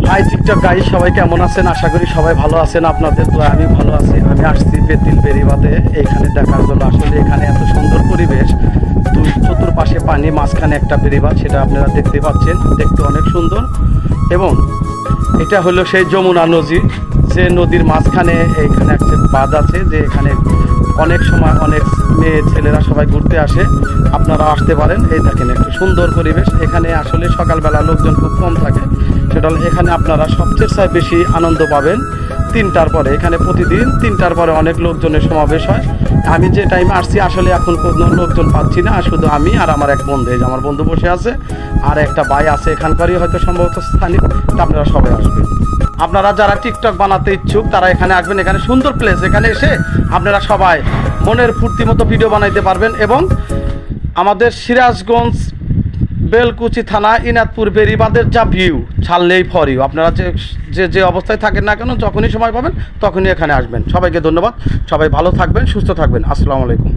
High TikTok guys, সবাই কেমন আছেন? আশা করি সবাই ভালো আছেন। আপনাদের তো আমি ভালো আছি। আমি আসছি বেতিল বেরিবাদে এইখানে দেখার জন্য। আসলে এখানে এত সুন্দর পরিবেশ, দুই চতুর্পাশে পানি, মাঝখানে একটা বেরিবাদ, সেটা আপনারা দেখতে পাচ্ছেন। দেখতে অনেক সুন্দর। এবং এটা হলো সেই যমুনা নদী, যে নদীর মাঝখানে এইখানে একটা বাঁধ আছে, যে এখানে অনেক সময় অনেক মেয়ে ছেলেরা সবাই ঘুরতে আসে। আপনারা আসতে পারেন। এই দেখেন একটু সুন্দর পরিবেশ। এখানে আসলে সকালবেলা লোকজন খুব কম থাকে। সেটা হলো এখানে আপনারা সবচেয়ে বেশি আনন্দ পাবেন 3টার পরে। এখানে প্রতিদিন 3টার পরে অনেক লোকজনের সমাবেশ হয়। আমি যে টাইমে আসছি আসলে এখন কোনো লোকজন পাচ্ছি না, শুধু আমি আর আমার এক বন্ধু। এই যে আমার বন্ধু বসে আছে, আর একটা ভাই আছে এখানকারই, হয়তো সম্ভবত স্থানীয়। তা আপনারা সবাই আসবেন। আপনারা যারা টিকটক বানাতে ইচ্ছুক তারা এখানে আসবেন। এখানে সুন্দর প্লেস। এখানে এসে আপনারা সবাই মনের ফুর্তি মতো ভিডিও বানাইতে পারবেন। এবং আমাদের সিরাজগঞ্জ বেলকুচি থানা ইনাদপুর বেরিবাদের যা ভিউ, ছাড়লেই ফর ইউ। আপনারা যে অবস্থায় থাকেন না কেন, যখনই সময় পাবেন তখনই এখানে আসবেন। সবাইকে ধন্যবাদ। সবাই ভালো থাকবেন, সুস্থ থাকবেন। আসসালামু আলাইকুম।